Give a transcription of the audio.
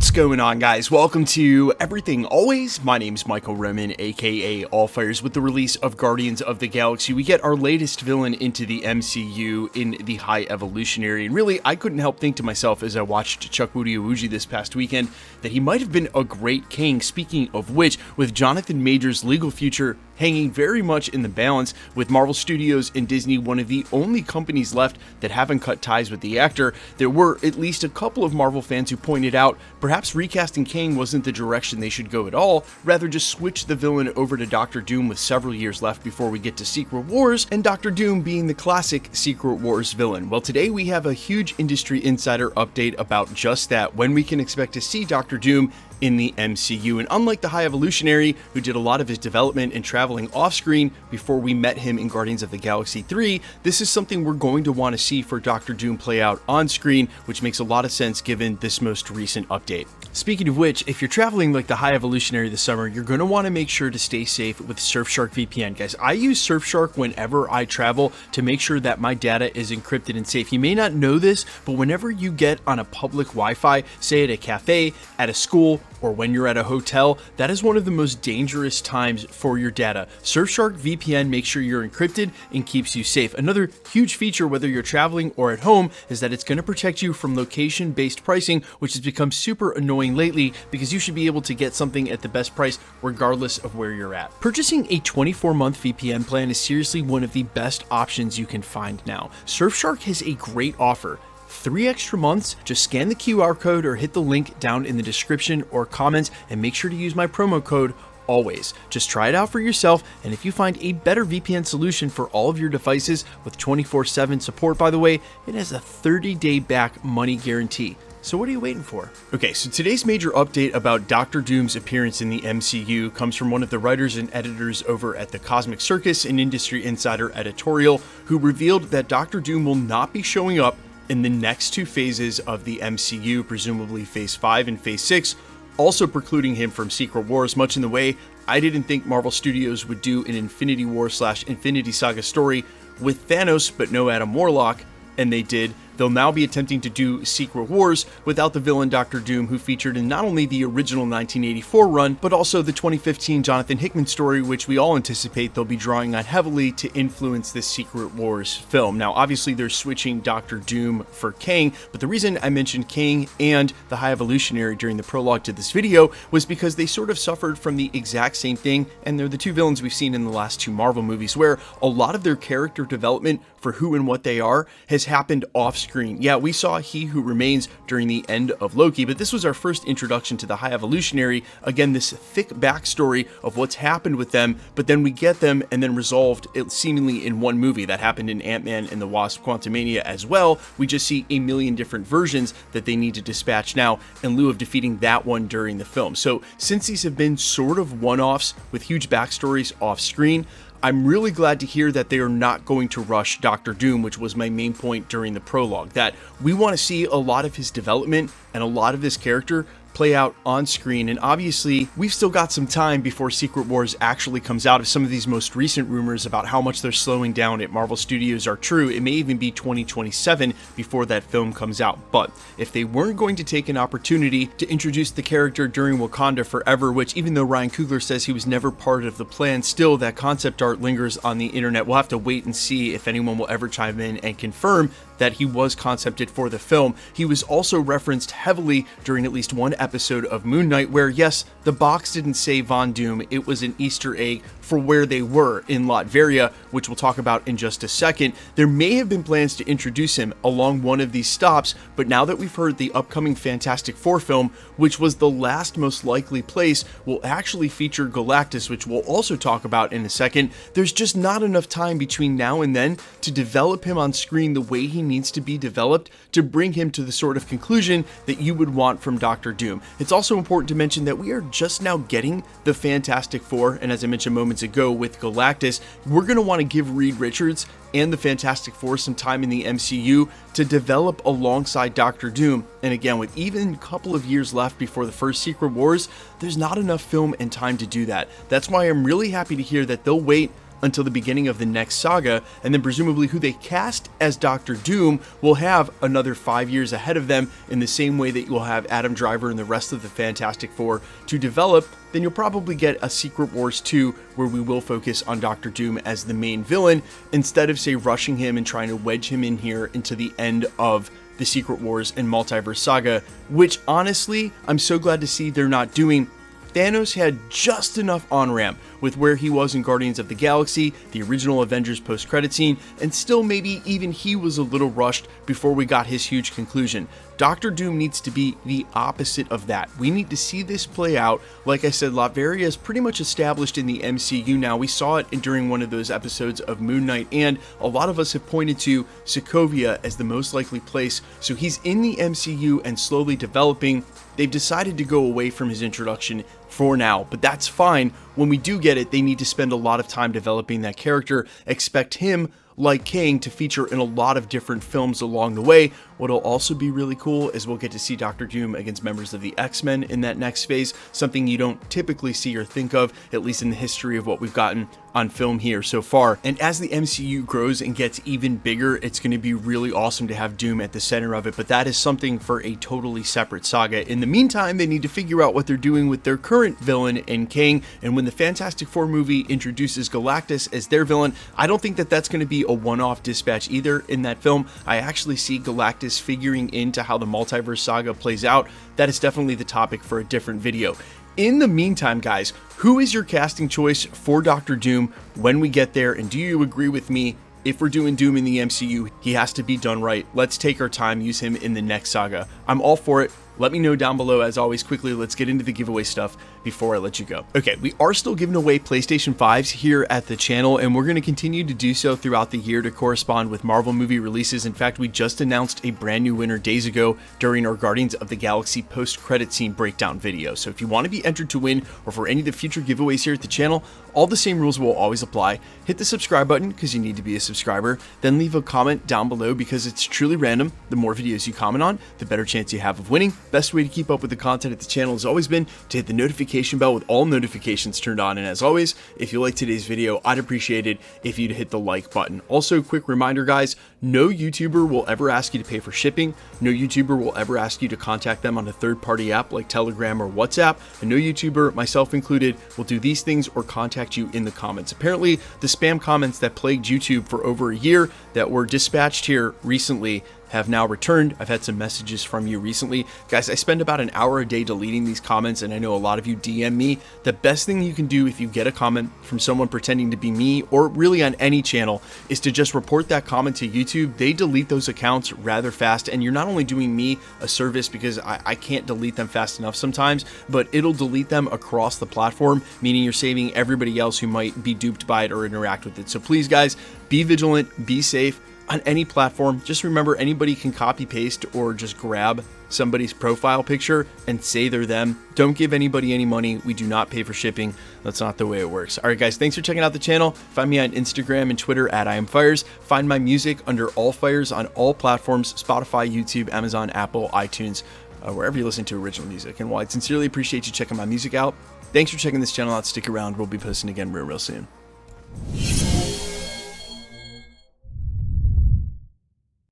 What's going on, guys? Welcome to Everything Always. My name's Michael Roman, aka Allfires. With the release of Guardians of the Galaxy, we get our latest villain into the MCU in the High Evolutionary. And really, I couldn't help think to myself as I watched Chukwudi Iwuji this past weekend that he might have been a great king. Speaking of which, with Jonathan Majors' legal future hanging very much in the balance, with Marvel Studios and Disney one of the only companies left that haven't cut ties with the actor, there were at least a couple of Marvel fans who pointed out perhaps recasting Kang wasn't the direction they should go at all, rather just switch the villain over to Doctor Doom with several years left before we get to Secret Wars, and Doctor Doom being the classic Secret Wars villain. Well, today we have a huge industry insider update about just that, when we can expect to see Doctor Doom in the MCU. And unlike the High Evolutionary, who did a lot of his development and traveling off-screen before we met him in Guardians of the Galaxy 3, this is something we're going to want to see for Doctor Doom play out on-screen, which makes a lot of sense given this most recent update. Speaking of which, if you're traveling like the High Evolutionary this summer, you're going to want to make sure to stay safe with Surfshark VPN. Guys, I use Surfshark whenever I travel to make sure that my data is encrypted and safe. You may not know this, but whenever you get on a public Wi-Fi, say at a cafe, at a school, or when you're at a hotel, that is one of the most dangerous times for your data. Surfshark VPN makes sure you're encrypted and keeps you safe. Another huge feature, whether you're traveling or at home, is that it's going to protect you from location-based pricing, which has become super annoying lately because you should be able to get something at the best price regardless of where you're at. Purchasing a 24-month VPN plan is seriously one of the best options you can find now. Surfshark has a great offer. 3 extra months. Just scan the QR code or hit the link down in the description or comments and make sure to use my promo code always. Just try it out for yourself, and if you find a better VPN solution for all of your devices with 24/7 support, by the way, it has a 30-day back money guarantee. So what are you waiting for? Okay, so today's major update about Doctor Doom's appearance in the MCU comes from one of the writers and editors over at the Cosmic Circus, an Industry Insider editorial, who revealed that Doctor Doom will not be showing up in the next 2 phases of the MCU, presumably Phase 5 and Phase 6, also precluding him from Secret Wars, much in the way I didn't think Marvel Studios would do an Infinity War/Infinity Saga story with Thanos but no Adam Warlock, and they did. They'll now be attempting to do Secret Wars without the villain Doctor Doom, who featured in not only the original 1984 run, but also the 2015 Jonathan Hickman story, which we all anticipate they'll be drawing on heavily to influence this Secret Wars film. Now, obviously, they're switching Doctor Doom for Kang, but the reason I mentioned Kang and the High Evolutionary during the prologue to this video was because they sort of suffered from the exact same thing, and they're the 2 villains we've seen in the last 2 Marvel movies, where a lot of their character development for who and what they are has happened off-screen. Yeah, we saw He Who Remains during the end of Loki, but this was our first introduction to the High Evolutionary. Again, this thick backstory of what's happened with them, but then we get them and then resolved it seemingly in one movie. That happened in Ant-Man and the Wasp: Quantumania as well. We just see a million different versions that they need to dispatch now in lieu of defeating that one during the film. So since these have been sort of one-offs with huge backstories off-screen, I'm really glad to hear that they are not going to rush Doctor Doom, which was my main point during the prologue, that we want to see a lot of his development and a lot of his character play out on screen. And obviously we've still got some time before Secret Wars actually comes out. If some of these most recent rumors about how much they're slowing down at Marvel Studios are true, it may even be 2027 before that film comes out. But if they weren't going to take an opportunity to introduce the character during Wakanda Forever, which even though Ryan Coogler says he was never part of the plan, still that concept art lingers on the internet. We'll have to wait and see if anyone will ever chime in and confirm that he was concepted for the film. He was also referenced heavily during at least one episode of Moon Knight, where yes, the box didn't say Von Doom, it was an Easter egg for where they were in Latveria, which we'll talk about in just a second. There may have been plans to introduce him along one of these stops, but now that we've heard the upcoming Fantastic Four film, which was the last most likely place, will actually feature Galactus, which we'll also talk about in a second, there's just not enough time between now and then to develop him on screen the way he needs to be developed to bring him to the sort of conclusion that you would want from Doctor Doom. It's also important to mention that we are just now getting the Fantastic Four, and as I mentioned moments ago with Galactus, we're going to want to give Reed Richards and the Fantastic Four some time in the MCU to develop alongside Doctor Doom. And again, with even a couple of years left before the first Secret Wars, there's not enough film and time to do that. That's why I'm really happy to hear that they'll wait until the beginning of the next saga, and then presumably who they cast as Doctor Doom will have another 5 years ahead of them, in the same way that you'll have Adam Driver and the rest of the Fantastic Four to develop. Then you'll probably get a Secret Wars 2 where we will focus on Doctor Doom as the main villain, instead of, say, rushing him and trying to wedge him in here into the end of the Secret Wars and Multiverse Saga, which honestly, I'm so glad to see they're not doing. Thanos had just enough on-ramp with where he was in Guardians of the Galaxy, the original Avengers post-credit scene, and still maybe even he was a little rushed before we got his huge conclusion. Doctor Doom needs to be the opposite of that. We need to see this play out. Like I said, Latveria is pretty much established in the MCU now. We saw it during one of those episodes of Moon Knight, and a lot of us have pointed to Sokovia as the most likely place. So he's in the MCU and slowly developing. They've decided to go away from his introduction for now, but that's fine. When we do get it, they need to spend a lot of time developing that character. Expect him, like Kang, to feature in a lot of different films along the way. What'll also be really cool is we'll get to see Doctor Doom against members of the X-Men in that next phase, something you don't typically see or think of, at least in the history of what we've gotten on film here so far. And as the MCU grows and gets even bigger, it's going to be really awesome to have Doom at the center of it, but that is something for a totally separate saga. In the meantime, they need to figure out what they're doing with their current villain in Kang, and when the Fantastic Four movie introduces Galactus as their villain, I don't think that that's going to be a one-off dispatch either in that film. I actually see Galactus figuring into how the Multiverse Saga plays out. That is definitely the topic for a different video. In the meantime, guys, who is your casting choice for Doctor Doom when we get there? And do you agree with me? If we're doing Doom in the MCU, he has to be done right. Let's take our time, use him in the next saga. I'm all for it. Let me know down below. As always, quickly, let's get into the giveaway stuff before I let you go. Okay, we are still giving away PlayStation 5s here at the channel, and we're going to continue to do so throughout the year to correspond with Marvel movie releases. In fact, we just announced a brand new winner days ago during our Guardians of the Galaxy post-credit scene breakdown video. So if you want to be entered to win, or for any of the future giveaways here at the channel, all the same rules will always apply. Hit the subscribe button because you need to be a subscriber, then leave a comment down below because it's truly random. The more videos you comment on, the better chance you have of winning. Best way to keep up with the content at the channel has always been to hit the notification bell with all notifications turned on. And as always, if you like today's video, I'd appreciate it if you'd hit the like button. Also, quick reminder, guys, no YouTuber will ever ask you to pay for shipping. No YouTuber will ever ask you to contact them on a third-party app like Telegram or WhatsApp. And no YouTuber, myself included, will do these things or contact you in the comments. Apparently, the spam comments that plagued YouTube for over a year that were dispatched here recently have now returned. I've had some messages from you recently. Guys, I spend about an hour a day deleting these comments, and I know a lot of you DM me. The best thing you can do if you get a comment from someone pretending to be me, or really on any channel, is to just report that comment to YouTube. They delete those accounts rather fast, and you're not only doing me a service because I can't delete them fast enough sometimes, but it'll delete them across the platform, meaning you're saving everybody else who might be duped by it or interact with it. So please, guys, be vigilant, be safe. On any platform, just remember anybody can copy paste or just grab somebody's profile picture and say they're them. Don't give anybody any money. We do not pay for shipping. That's not the way it works. All right, guys, thanks for checking out the channel. Find me on Instagram and Twitter at IamFires. Find my music under All Fires on all platforms: Spotify, YouTube, Amazon, Apple, iTunes, wherever you listen to original music. And while I sincerely appreciate you checking my music out, thanks for checking this channel out. Stick around. We'll be posting again real soon.